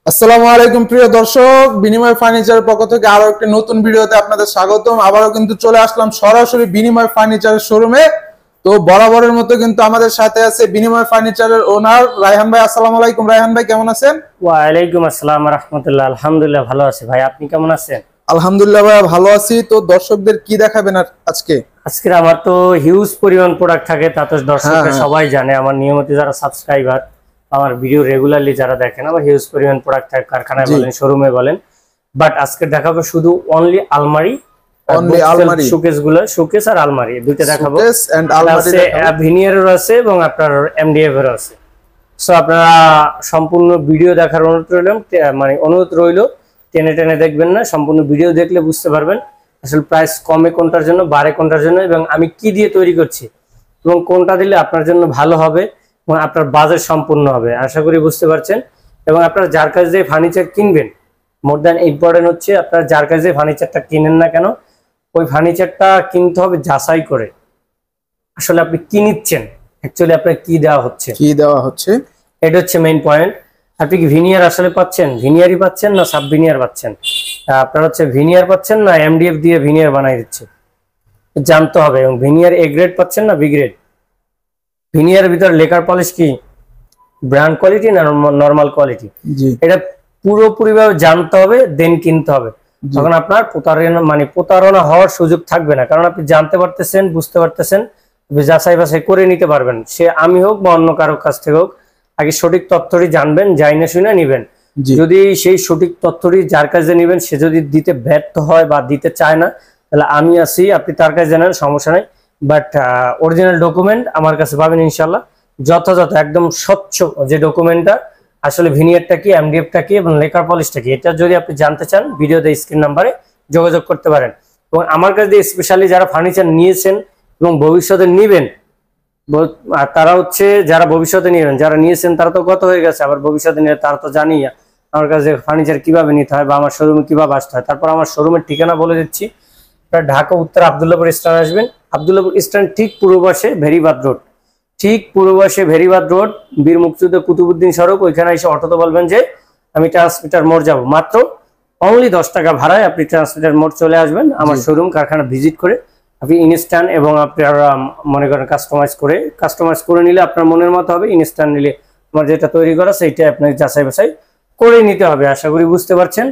আসসালামু আলাইকুম প্রিয় দর্শক, বিনিময় ফার্নিচারের পক্ষ থেকে আরো একটি নতুন ভিডিওতে আপনাদের স্বাগতম। আবারও কিন্তু চলে আসলাম সরাসরি বিনিময় ফার্নিচারের শোরুমে। তো বরাবরের মতো কিন্তু আমাদের সাথে আছে বিনিময় ফার্নিচারের ওনার রায়হান ভাই। আসসালামু আলাইকুম রায়হান ভাই, কেমন আছেন? ওয়ালাইকুম আসসালাম রাহমাতুল্লাহ। আলহামদুলিল্লাহ ভালো আছি ভাই, আপনি কেমন আছেন? আলহামদুলিল্লাহ ভাই ভালো আছি। তো দর্শকদের কি দেখাবেন আজকে? আজকে আমার তো হিউজ পরিমাণ প্রোডাক্ট থাকে, তা তো দর্শকরা সবাই জানে। আমার নিয়মিত যারা সাবস্ক্রাইবার, আমার ভিডিও রেগুলারলি যারা দেখেন, আমার হিউজ পরিমাণ প্রোডাক্ট থাকে, কারখানায় বলেন শোরুমে বলেন। বাট আজকে দেখাবো শুধু অনলি আলমারি, শোকেস গুলো, শোকেস আর আলমারি দুইটা দেখাবো। ভিনিয়ারের আছে এবং আপনার এমডিএফ এর আছে। সো আপনারা সম্পূর্ণ ভিডিও দেখার অনুরোধ রইল। টেনে টেনে দেখবেন না, সম্পূর্ণ ভিডিও দেখলে বুঝতে পারবেন আসলে প্রাইস কমে কোনটার জন্য, বাড়ে কোনটার জন্য, এবং আমি কি দিয়ে তৈরি করছি এবং কোনটা দিলে আপনার জন্য ভালো হবে এবং আপনার বাজেট সম্পূর্ণ হবে। আশা করি বুঝতে পারছেন। এবং আপনারা যার কাছ দিয়ে ফার্নিচার কিনবেন, মোর দ্যান ইম্পর্টেন্ট হচ্ছে আপনারা যার কাছ দিয়ে ফার্নিচারটা কিনেন না কেন, ওই ফার্নিচারটা কিনতে হবে যাচাই করে। আসলে আপনি কি নিচ্ছেন, অ্যাকচুয়ালি আপনার কি দেওয়া হচ্ছে এটা হচ্ছে মেইন পয়েন্ট। আপনি কি ভিনিয়ার আসলে পাচ্ছেন, ভিনিয়ারই পাচ্ছেন না সাব ভিনিয়ার পাচ্ছেন, আপনার হচ্ছে ভিনিয়ার পাচ্ছেন না এমডিএফ দিয়ে ভিনিয়ার বানাই দিচ্ছে, জানতে হবে। এবং ভিনিয়ার এ গ্রেড পাচ্ছেন না বি গ্রেড, ভিনিয়ারের ভিতরে লেকার পলিশ কি ব্র্যান্ড কোয়ালিটি না নরমাল কোয়ালিটি, এটা পুরোপুরি ভাবে জানতে হবে, দেন কিনতে হবে। তখন আপনার প্রতারণা হওয়ার সুযোগ থাকবে না, কারণ আপনি জানতে পারতেছেন, বুঝতে পারতেছেন, যাচাই বাছাই করে নিতে পারবেন। সে আমি হোক বা অন্য কারো কাছ থেকে হোক, আগে সঠিক তথ্যটি জানবেন, যাই না শুনে নিবেন। যদি সেই সঠিক তথ্যটি যার কাছে নিবেন সে যদি দিতে ব্যর্থ হয় বা দিতে চায় না, তাহলে আমি আছি, আপনি তার কাছে জানেন, সমস্যা নাই। বাট অরিজিনাল ডকুমেন্ট আমার কাছে পাবেন ইনশাল্লাহ, যথাযথ একদম স্বচ্ছ যে ডকুমেন্টটা, আসলে ভিনিয়ারটা কি, এমডিএফটা কি এবং লেকার পলিশটা কি, এটা যদি আপনি জানতে চান ভিডিওতে স্ক্রিন নাম্বারে যোগাযোগ করতে পারেন। এবং আমার কাছে স্পেশালি যারা ফার্নিচার নিয়েছেন এবং ভবিষ্যতে নিবেন, তারা হচ্ছে যারা ভবিষ্যতে নিবেন, যারা নিয়েছেন তারা তো গত হয়ে গেছে, আবার ভবিষ্যতে নিয়ে তারা তো জানি আমার কাছে ফার্নিচার কিভাবে নিতে হয় বা আমার শোরুমে কিভাবে আসতে হয়। তারপর আমার শোরুমের ঠিকানা বলে দিচ্ছি। ঢাকা উত্তর আব্দুল্লাহপুর স্ট্যান্ড আসবেন, আব্দুল্লাহপুর স্ট্যান্ড ঠিক পূর্ব পাশে ভেরিবাদ রোড, ঠিক পূর্ব পাশে ভেরিবাদ রোড, বীর মুক্তিযুদ্ধ কুতুবুদ্দিন সড়ক, ওইখানে এসে অটোতে বলবেন যে আমি ট্রান্সমিটার মোড় যাবো। মাত্র অনলি 10 টাকা ভাড়ায় আপনি ট্রান্সমিটার মোড় চলে আসবেন। আমার শোরুম কারখানা ভিজিট করে আপনি ইনস্ট্যান্ট এবং আপনার মনে করেন কাস্টমাইজ করে নিলে আপনার মনের মতো হবে, ইনস্ট্যান্ট নিলে আমার যেটা তৈরি করা সেইটা আপনাকে যাচাই বাছাই করে নিতে হবে। আশা করি বুঝতে পারছেন।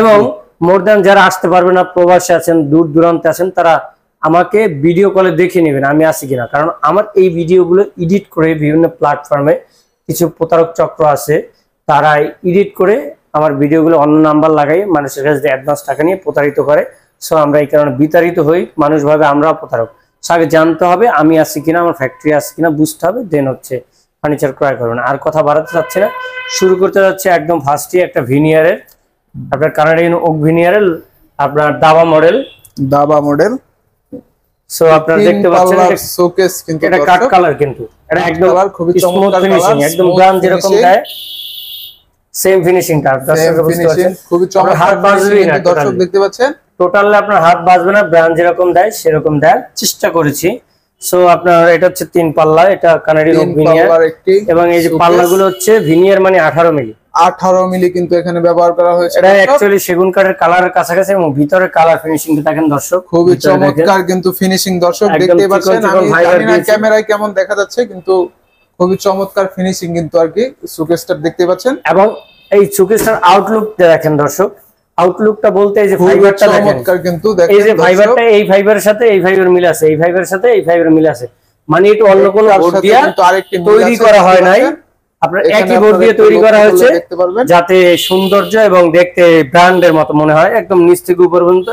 এবং মোর দ্যান যারা আসতে পারবে না, প্রবাসে আছেন, দূর দূরান্তে আছেন, তারা আমাকে ভিডিও কলে দেখে নেবেন আমি আছি কিনা। কারণ আমার এই ভিডিওগুলো এডিট করে বিভিন্ন প্ল্যাটফর্মে কিছু প্রতারক চক্র আছে, তারা এডিট করে আমার ভিডিওগুলো অন্য নাম্বার লাগাই মানুষের কাছে অ্যাডভান্স টাকা নিয়ে প্রতারিত করে। সো আমরা এই কারণে বিতাড়িত হই, মানুষ ভাবে আমরাও প্রতারক। আগে জানতে হবে আমি আছি কিনা, আমার ফ্যাক্টরি আছে কিনা বুঝতে হবে, দেন হচ্ছে ফার্নিচার ক্রয় করবেন। আর কথা বাড়াতে চাচ্ছি না, শুরু করতে যাচ্ছে একদম ফার্স্টে একটা ভিনিয়ারের, আপনার কানাডিয়ান ওক ভিনিয়ারের, আপনার দাবা মডেল। সো আপনারা দেখতে পাচ্ছেন শোকেস, কিন্তু এটা কাট কালার, কিন্তু এটা একদম খুবই চমৎকার ফিনিশিং, একদম ব্র্যান্ড যেরকম দেয় সেম ফিনিশিংটা খুবই চমৎকার ফিনিশিং দর্শক দেখতে পাচ্ছেন। টোটালি আপনার হাত বাজবে না, ব্র্যান্ড যেরকম দেয় সেরকম দেওয়ার চেষ্টা করেছি। সো আপনার এটা হচ্ছে 3 পাল্লা, এটা কানাডিয়ান ওক ভিনিয়ার, এবং এই যে পাল্লাগুলো হচ্ছে ভিনিয়ার মানে 18 মিলি কিন্তু এখানে ব্যবহার করা হয়েছে। এটা অ্যাকচুয়ালি সেগুন কাঠের কালারের কাছাকাছি, এবং ভিতরের কালার ফিনিশিংটা দেখেন দর্শক, খুবই চমৎকার কিন্তু ফিনিশিং দর্শক দেখতে পাচ্ছেন। আমি জানি না ক্যামেরায় কেমন দেখা যাচ্ছে, কিন্তু খুবই চমৎকার ফিনিশিং কিন্তু আর কি শোকেসটা দেখতে পাচ্ছেন। এবং এই শোকেসটার আউটলুক দেখেন দর্শক, আউটলুকটা বলতে এই যে ফাইবারটা চমৎকার কিন্তু দেখেন, এই যে ফাইবারটা, এই ফাইবারের সাথে এই ফাইবার মিল আছে, এই ফাইবারের সাথে এই ফাইবার মিল আছে, মানে এটা অন্য কোনো বোর্ড দিয়ে তৈরি করা হয় নাই, আপনার একই বোর্ড দিয়ে তৈরি করা হয়েছে, যাতে সৌন্দর্য এবং দেখতে ব্র্যান্ডের মতো মনে হয়। একদম নিচ থেকে উপর পর্যন্ত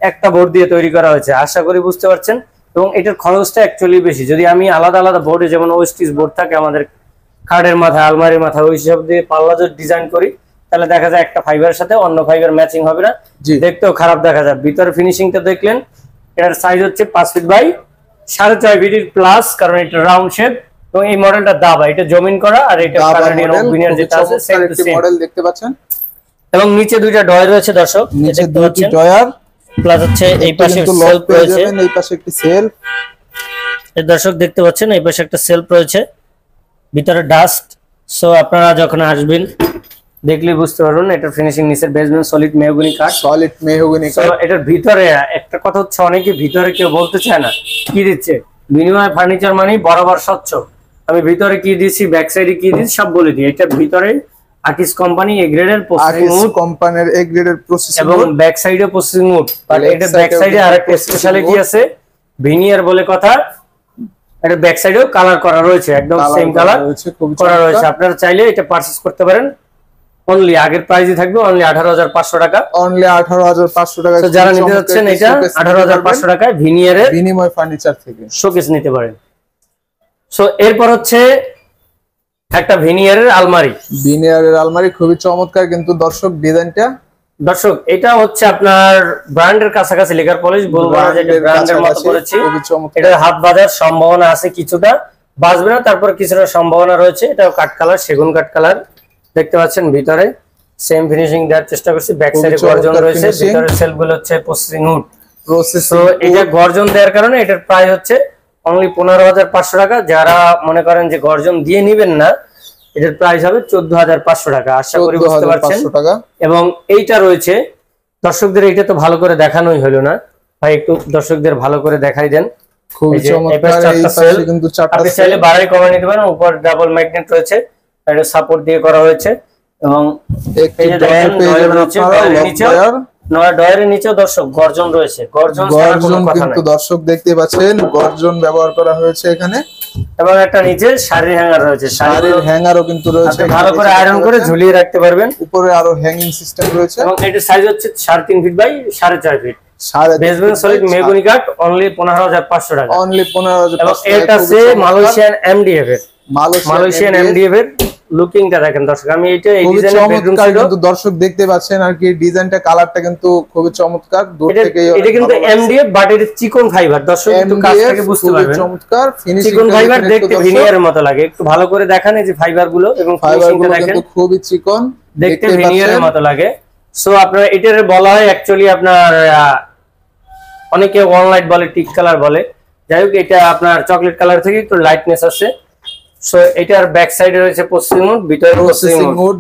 একটা বোর্ড দিয়ে তৈরি করা হয়েছে, আশা করি বুঝতে পারছেন। এবং এটার খরচটা অ্যাকচুয়ালি বেশি। যদি আমি আলাদা আলাদা বোর্ডে, যেমন ওয়েস্টিজ বোর্ড থাকে আমাদের খাটের মাথায়, আলমারির মাথায়, ওই সব দিয়ে পাল্লা যদি ডিজাইন করি, তাহলে দেখা যায় একটা ফাইবারের সাথে অন্য ফাইবার ম্যাচিং হবে না, দেখতেও খারাপ দেখা যায়। ভিতরে ফিনিশিংটা দেখলেন, এটার সাইজ হচ্ছে 5 ফিট বাই 4.5 ফিট প্লাস, কারণ এটা রাউন্ড শেপ। এবং এই মডেলটা দাবা, এটা জমিন করা, আর এটা কানাডিয়ান ওক ভিনিয়ার যেটা আছে সেম টু সেম মডেল দেখতে পাচ্ছেন। এবং নিচে দুইটা ডয়ার রয়েছে দর্শক, নিচে দুটি ডয়ার প্লাস হচ্ছে এই পাশে সেলফ রয়েছে, এই পাশে একটি সেলফ, এই দর্শক দেখতে পাচ্ছেন এই পাশে একটা সেলফ রয়েছে, ভিতরে ডাস্ট। সো আপনারা যখন আসবেন দেখলে বুঝতে পারবেন এটার ফিনিশিং নিচের বেসমেন্ট সলিড মেহগনি কাঠ। সলিড মেহগনি কাঠ। এটার ভিতরে একটা কথা হচ্ছে, অনেকে ভিতরে কেউ বলতে চায় না কি দিচ্ছে। বিনিময় ফার্নিচার মানে বরাবর স্বচ্ছ। আমি ভিতরে কি দিয়েছি, ব্যাক সাইডে কি দিয়েছি সব বলে দিই। এটা ভিতরে আকিস কোম্পানি এ গ্রেডের প্রসেসিং উড, কোম্পানির এ গ্রেডের প্রসেসিং এবং ব্যাক সাইডে প্রসেসিং উড। বাট এটা ব্যাক সাইডে আরেকটা স্পেশালিটি আছে, ভিনিয়ার বলে কথা। এটা ব্যাক সাইডেও কালার করা রয়েছে, একদম সেম কালার করা রয়েছে। আপনারা চাইলে এটা পারচেজ করতে পারেন। অনলি আগের প্রাইসই থাকবে অনলি 18,500 টাকা। অনলি 18,500 টাকা। তো যারা নিতে যাচ্ছেন এটা 18,500 টাকায় ভিনিয়ারের বিনিময় ফার্নিচার থেকে শোকেস নিতে পারেন। সো এরপর হচ্ছে একটা ভিনিয়ারের আলমারি। ভিনিয়ারের আলমারি খুবই চমৎকার কিন্তু দর্শক ডিজাইনটা। দর্শক এটা হচ্ছে আপনার ব্র্যান্ডের কাছাকাছি, লেকার পলিশ বলবো না যে এটা ব্র্যান্ডের মতো করেছি। এটা হাত বাজার সম্ভাবনা আছে কিছুটা, বাজবে না, তারপর কিছুটা সম্ভাবনা রয়েছে। এটাও কাঠ কালার, সেগুন কাঠ কালার দেখতে পাচ্ছেন। ভিতরে সেম ফিনিশিং দেওয়ার চেষ্টা করছি। ব্যাক সাইডে গর্জন রয়েছে, ভিতরে সেলফ গুলো হচ্ছে প্রসেসিং উড। তো এটা গর্জন দেওয়ার কারণে এটার প্রাইস হচ্ছে অনলি 15,500 টাকা। যারা মনে করেন যে গর্জন দিয়ে নিবেন না, এটার প্রাইস হবে 14,500 টাকা। আশা করি বুঝতে পারছেন। এবং এইটা রয়েছে দর্শকদের, এটা তো ভালো করে দেখানোই হলো না ভাই, একটু দর্শকদের ভালো করে দেখাই দেন। খুবই চমৎকার। এই পাশে কিন্তু চারটা আপনি চাইলে বাড়াই কমাই নিতে পারেন। উপর ডাবল ম্যাগনেট রয়েছে, এটা সাপোর্ট দিয়ে করা হয়েছে। এবং এই যে দেখেন ডয়ার রয়েছে, ডয়ারের নিচেও দর্শক গর্জন রয়েছে। গর্জন কিন্তু দর্শক দেখতে পাচ্ছেন গর্জন ব্যবহার করা হয়েছে এখানে। এবং একটা নিচে শাড়ির হ্যাঙ্গার রয়েছে, শাড়ির হ্যাঙ্গারও কিন্তু রয়েছে, ভালো করে আয়রন করে ঝুলিয়ে রাখতে পারবেন। উপরে আরো হ্যাঙ্গিং সিস্টেম রয়েছে। এবং এটার সাইজ হচ্ছে 3.5 feet by 4.5 feet. Basement solid mahogany কাঠ অনলি 15,500 টাকা। অনলি 15,500 এবং এটা আছে মালয়েশিয়ান এমডিএফ এর। মালয়েশিয়ান এমডিএফ এর লুকিংটা দেখেন দর্শক। আমি এটা এই ডিজাইনের বেডরুম ছিল কিন্তু দর্শক দেখতে পাচ্ছেন আর কি, ডিজাইনটা কালারটা কিন্তু খুবই চমৎকার। দূর থেকে এটা কিন্তু এমডিএফ বাট এটা চিকন ফাইবার। দর্শক একটু কাছ থেকে বুঝতে পারবেন চমৎকার ফিনিশিং। চিকন ফাইবার দেখতে ভিনিয়ারের মতো লাগে। একটু ভালো করে দেখেন এই যে ফাইবার গুলো, এবং ফিনিশিংটা দেখেন কিন্তু খুবই চিকন, দেখতে ভিনিয়ারের মতো লাগে। সো আপনারা এটারে বলা হয় অ্যাকচুয়ালি আপনার অনেকে ওয়ানলাইট বলে, টিক কালার বলে। যাই হোক এটা আপনার চকলেট কালার থেকে একটু লাইটনেস আছে। সো এটার ব্যাক সাইডে রয়েছে প্রসেসিং উড, ভিতরে প্রসেসিং উড।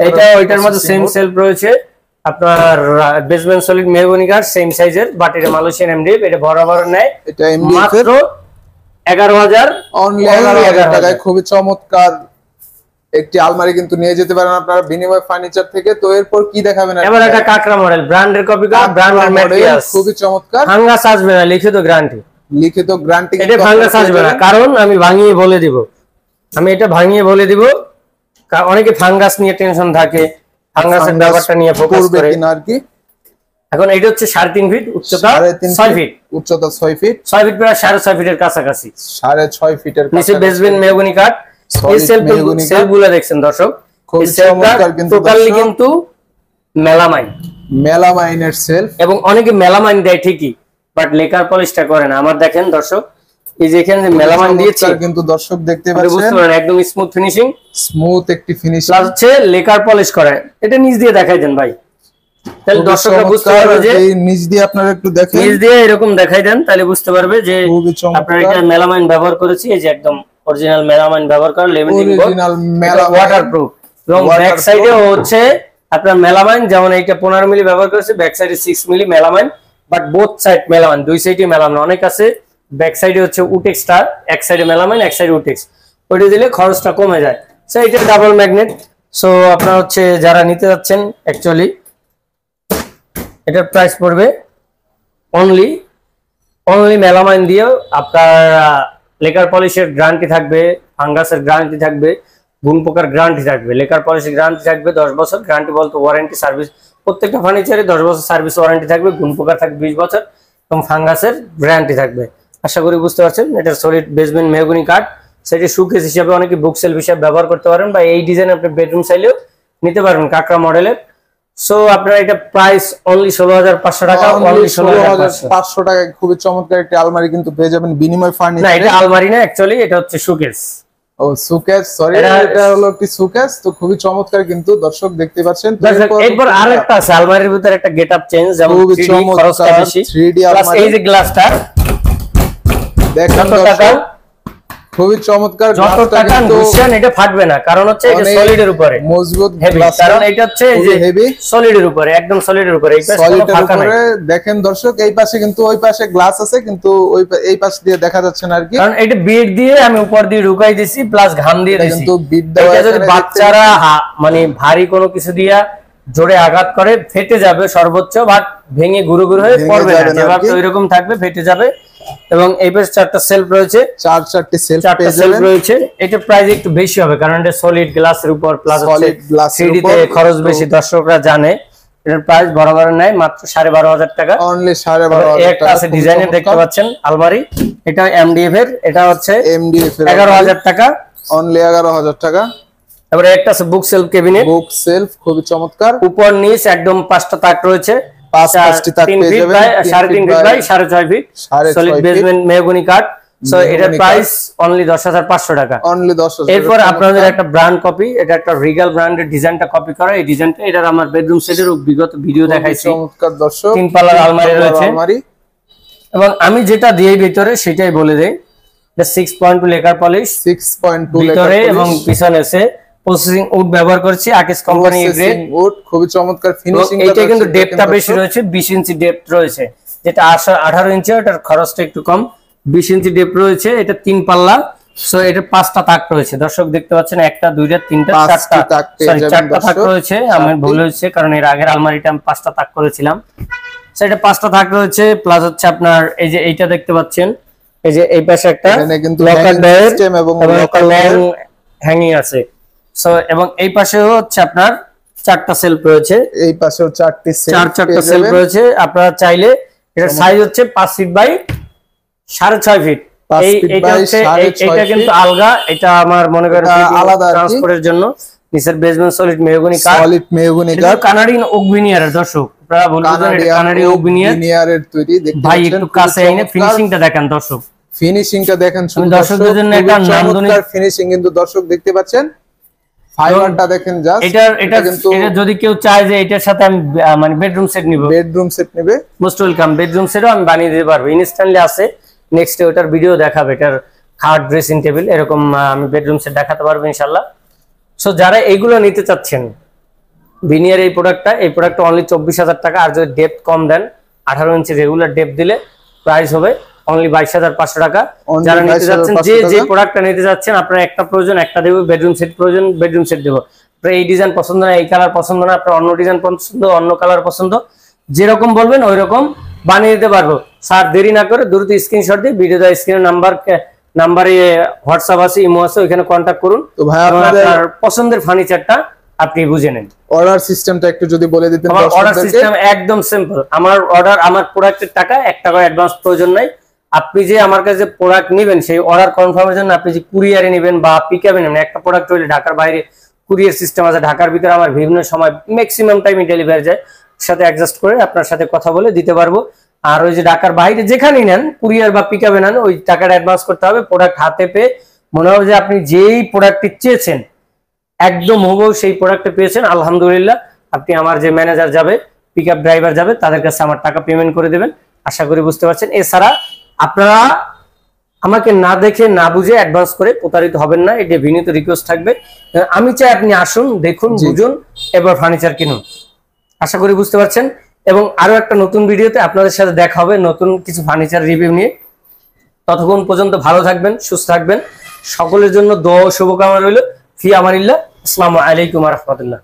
এটা ওইটার মধ্যে সেম সেলফ রয়েছে। আপনার বেসমেন্ট সলিড মেহগনি কাঠ সেম সাইজের, বাট এটা মালয়েশিয়ান এমডিএফ। এটা বরাবর নেয় এটা এমডিএফ মাত্র 11,000 অনলি 11,000 টাকায়। খুবই চমৎকার একটি আলমারি কিন্তু নিয়ে যেতে পারেন আপনারা বিনিময় ফার্নিচার থেকে। তো এরপর কি দেখাবেন? এবার একটা কাকড়া মডেল, ব্র্যান্ডের কপি কাঠ, ব্র্যান্ডের ম্যাটেরিয়ালস, খুবই চমৎকার। ভাঙাস আসবে না, লিখিত গ্যারান্টি। লিখিত গ্যারান্টি এটা ভাঙাস আসবে না, কারণ আমি ভাঙিয়ে বলে দিব। আমি এটা ভাঙিয়ে বলে দিব। অনেকে ফাঙ্গাস নিয়ে টেনশন থাকে, ফাঙ্গাসের ব্যাপারটা নিয়ে ফোকাস করে কিনা আর কি। এখন এটা হচ্ছে 3.5 ফিট উচ্চতা, 6 ফিট উচ্চতা, 6 ফিট, 6 ফিট প্রায় 6.5 ফিটের কাছাকাছি। 6.5 ফিটের নিচে বেসমেন্ট মেহগনি কাঠ। এই সেলফগুলো দেখছেন দর্শক, খুব চমৎকার কিন্তু টোটালি কিন্তু মেলামাইনের সেলফ। এবং অনেকে মেলামাইন দেয় ঠিকই, বাট লেকার পলিশটা করে না। আমার দেখেন দর্শক, এই যে এখানে মেলামাইন দিয়েছে কিন্তু দর্শক দেখতে পাচ্ছেন, বুঝতে পারেন একদম স্মুথ ফিনিশিং, স্মুথ একটি ফিনিশিং। প্লাস হচ্ছে লেকার পলিশ করে। এটা নিচ দিয়ে দেখাই দেন ভাই, তাহলে দর্শকরা বুঝতে পারবে যে এই নিচ দিয়ে আপনারা একটু দেখেন, নিচ দিয়ে এরকম দেখাই দেন, তাহলে বুঝতে পারবে যে আপনারা এটা মেলামাইন ব্যবহার করেছি। এই যে একদম অরিজিনাল মেলামাইন ব্যবহার করা, লেমিনেটিং বোর্ড, ওয়াটারপ্রুফ। এবং ব্যাক সাইডে হচ্ছে আপনার মেলামাইন, যেমন এইটা 15 মিলি ব্যবহার করেছে, ব্যাক সাইডে 6 milli melamine, but both side melamine, দুই সাইডে মেলামাইন। অনেক আছে ব্যাক সাইডে হচ্ছে উটেক্সটা, এক সাইডে মেলামাইন, এক সাইডে উটেক্স। ওইটা দিলে খরচটা কমে যায়। সো এটা ডাবল ম্যাগনেট। সো আপনারা হচ্ছে যারা নিতে যাচ্ছেন অ্যাকচুয়ালি এটার প্রাইস পড়বে অনলি মেলামাইন দিয়েও আপনার লেকার পলিশের গ্যারান্টি থাকবে, ফাঙ্গাসের গ্যারান্টি থাকবে, গুণ পোকার গ্যারান্টি থাকবে, লেকার পলিশের গ্যারান্টি থাকবে 10 বছর। গ্যারান্টি বলতে ওয়ারেন্টি সার্ভিস, প্রত্যেকটা ফার্নিচারে 10 বছর সার্ভিস ওয়ারেন্টি থাকবে, গুণ পোকার থাকবে 20 বছর, এবং ফাঙ্গাসের গ্যারান্টি থাকবে। আশা করি বুঝতে পারছেন। এটা সলিড বেসমেন্ট মেহগনি কাঠ, সেটি শোকেস হিসেবে অনেকে বুক সেলফ হিসেবে ব্যবহার করতে পারেন, বা এই ডিজাইন আপনি বেডরুম চাইলেও নিতে পারবেন কাকড়া মডেলের। সো আপনারা এটা প্রাইস অনলি 16,500 টাকা, অনলি 16,500 টাকায় খুবই চমৎকার একটা আলমারি কিন্তু পেয়ে যাবেন বিনিময় ফার্নিচার। না, এটা আলমারি না, অ্যাকচুয়ালি এটা হচ্ছে শোকেস। ও সুকেস, সরি, এটা হলো কি সুকেস। তো খুবই চমৎকার কিন্তু দর্শক দেখতে পাচ্ছেন। এরপর আরেকটা আছে আলমারির ভিতরে একটা গেটআপ চেঞ্জ, যেমন 3D আলমারি, প্লাস এই যে গ্লাসটা দেখেন দর্শক, খুবই চমৎকার, যত টাকা ঘুষেন এটা ফাটবে না, কারণ হচ্ছে এটা সলিডের উপরে মজবুত গ্লাস, কারণ এটা হচ্ছে যে হেভি সলিডের উপরে, একদম সলিডের উপরে। এই পাশে কোনো ফাঁকা নাই। দেখেন দর্শক, এই পাশে কিন্তু ওই পাশে গ্লাস আছে, কিন্তু ওই এই পাশ দিয়ে দেখা যাচ্ছে না আর কি, কারণ এটা বিট দিয়ে আমি উপর দিয়ে ঢুকাই দিছি, প্লাস ঘাম দিয়ে দিছি। কিন্তু বিট দেওয়া, এটা যদি বাচ্চারা মানে ভারী কোনো কিছু দিয়া জোরে আঘাত করে ফেটে যাবে সর্বোচ্চ, বাট ভেঙে গুরু গুরু হয়ে পড়বে না, যেভাবে ওইরকম থাকবে, ফেটে যাবে। এবং এই পাশে 4টা সেলফ রয়েছে, 4টি সেলফ রয়েছে। এটা প্রাইস একটু বেশি হবে, কারণ এটা সলিড গ্লাসের উপর, প্লাস হচ্ছে সিডিতে খরচ বেশি, দর্শকরা জানে। এটার প্রাইস বরাবর নাই, মাত্র 12,500 টাকা, অনলি 12,500 একটা আছে ডিজাইনের, দেখতে পাচ্ছেন আলমারি, এটা এমডিএফ এর, এটা হচ্ছে এমডিএফ এর 11,000 টাকা, অনলি 11,000 টাকা। তারপরে একটা আছে বুক সেলফ ক্যাবিনেট, বুক সেলফ খুবই চমৎকার, উপর নিচ একদম 5টা তাক রয়েছে, 5টি তাক পেয়ে যাবেন, 3.5 feet by 6.5 feet, solid basement mahogany কাঠ। সো এটার প্রাইস অনলি 10,500 টাকা, অনলি 10,000। এরপর আপনাদের একটা ব্র্যান্ড কপি, এটা একটা রিগাল ব্র্যান্ডের ডিজাইনটা কপি করা, এই ডিজাইনটা এটার আমার বেডরুম সেটের বিগত ভিডিও দেখাইছি। চমৎকার দর্শক, 3 পাল্লার আলমারি রয়েছে, এবং আমি যেটা দিই ভিতরে সেটাই বলে দেই, এটা 6.2 লেকার পলিশ, 6.2 ভিতরে এবং পিছনে আছে প্রসেসিং উড ব্যবহার করছি, আকিস কোম্পানি গ্রেড উড, খুবই চমৎকার ফিনিশিং। এটা কিন্তু ডেপথটা বেশি রয়েছে, 20 ইঞ্চি ডেপথ রয়েছে, যেটা 18 ইঞ্চি, এটার খরচটা একটু কম, 20 ইঞ্চি ডেপথ রয়েছে। এটা 3 পাল্লা, সো এটা 5টা তাক রয়েছে, দর্শক দেখতে পাচ্ছেন, 1টা 2টা 3টা 4টা, সরি 4টা তাক রয়েছে, আমার ভুল হয়েছে, কারণ এর আগের আলমারিটা আমি 5টা তাক করেছিলাম। সো এটা 5টা তাক রয়েছে, প্লাস হচ্ছে আপনার এই যে এইটা দেখতে পাচ্ছেন, এই যে এই পাশে একটা লকার সিস্টেম এবং লকার হ্যাঙ্গিং আছে। সো এবং এই পাশেও হচ্ছে আপনার 4টা সেলফ রয়েছে, এই পাশেও 4টা সেলফ রয়েছে। আপনারা চাইলে এটার সাইজ হচ্ছে 5 ফিট বাই 6.5 ফিট। এটা কিন্তু আলগা, এটা আমার মনে করেন আলাদা ট্রান্সপোর্টের জন্য। নিচের বেসমেন্ট সলিড মেহগনি কাঠ, কানাডিয়ান ওক ভিনিয়ারের, দর্শক আপনারা বলবেন এটা কানাডিয়ান ওক ভিনিয়ারের তৈরি। ভাই একটু কাছে এনে ফিনিশিংটা দেখেন দর্শক, ফিনিশিংটা দেখেন দর্শকদের জন্য একটা নান্দনিক ফিনিশিং কিন্তু দর্শক দেখতে পাচ্ছেন। ফাইবারটা দেখেন জাস্ট, এটা কিন্তু এটা যদি কেউ চায় যে এটার সাথে আমি মানে বেডরুম সেট নিব, বেডরুম সেট নেবে, মোস্ট ওয়েলকাম। বেডরুম সেটও আমি বানিয়ে দিতে পারবো, ইনস্ট্যান্টলি আছে। নেক্সট ওটার ভিডিও দেখাবে, এটার খাট, ড্রেসিং টেবিল, এরকম আমি বেডরুম সেট দেখাতে পারবো ইনশাআল্লাহ। সো যারা এইগুলো নিতে চাচ্ছেন ভিনিয়ার এই প্রোডাক্টটা অনলি 24,000 টাকা। আর যদি ডেপথ কম দেন, 18 ইঞ্চি রেগুলার ডেপথ দিলে প্রাইস হবে অনলি 22,500 টাকা। যারা নিতে যাচ্ছেন, যে প্রোডাক্টটা নিতে যাচ্ছেন, আপনার একটা প্রয়োজন একটা দেবো, বেডরুম সেট প্রয়োজন বেডরুম সেট দেবো। আপনার এই ডিজাইন পছন্দ না, এই কালার পছন্দ না, আপনার অন্য ডিজাইন পছন্দ, অন্য কালার পছন্দ, যেরকম বলবেন ওই রকম বানিয়ে দিতে পারবো। স্যার দেরি না করে দ্রুত স্ক্রিনশট দিয়ে ভিডিও দেওয়া স্ক্রিনের নাম্বারে হোয়াটসঅ্যাপ আছে, ইমো আছে, ওইখানে কন্ট্যাক্ট করুন। তো ভাই আপনার পছন্দের ফার্নিচারটা আপনি বুঝে নেন। অর্ডার সিস্টেমটা একটু যদি বলে দিতেন। অর্ডার সিস্টেম একদম সিম্পল। আমার প্রোডাক্টের টাকা 1 টাকা অ্যাডভান্স প্রয়োজন নাই। আপনি যে আমার কাছে প্রোডাক্ট নেবেন, সেই অর্ডার কনফার্মের জন্য আপনি যে কুরিয়ারে নেবেন বা পিকআপে নেবেন, একটা প্রোডাক্ট হইলে ঢাকার বাইরে কুরিয়ার সিস্টেম আছে, ঢাকার ভিতরে আমার বিভিন্ন সময় ম্যাক্সিমাম টাইমে ডেলিভারি যায়, সাথে অ্যাডজাস্ট করে আপনার সাথে কথা বলে দিতে পারবো। আর ওই যে ঢাকার বাইরে যেখানেই নেন, কুরিয়ার বা পিকআপে নেন, ওই টাকাটা অ্যাডভান্স করতে হবে। প্রোডাক্ট হাতে পেয়ে মনে হবে যে আপনি যেই প্রোডাক্টটি চেয়েছেন একদম হুবহু সেই প্রোডাক্টটা পেয়েছেন, আলহামদুলিল্লাহ। আপনি আমার যে ম্যানেজার যাবে, পিকআপ ড্রাইভার যাবে, তাদের কাছে আমার টাকা পেমেন্ট করে দেবেন। আশা করি বুঝতে পারছেন। এছাড়া আপনারা আমাকে না দেখে না বুঝে অ্যাডভান্স করে প্রতারিত হবেন না, এটা বিনীত রিকোয়েস্ট থাকবে। আমি চাই আপনি আসুন, দেখুন, বুঝুন, এবার ফার্নিচার কিনুন। আশা করি বুঝতে পারছেন। এবং আরো একটা নতুন ভিডিওতে আপনাদের সাথে দেখা হবে নতুন কিছু ফার্নিচার রিভিউ নিয়ে। ততক্ষণ পর্যন্ত ভালো থাকবেন, সুস্থ থাকবেন। সকলের জন্য দোয়া ও শুভকামনা রইল। ফি আমানিল্লাহ। আসসালামু আলাইকুম ওয়া রাহমাতুল্লাহ।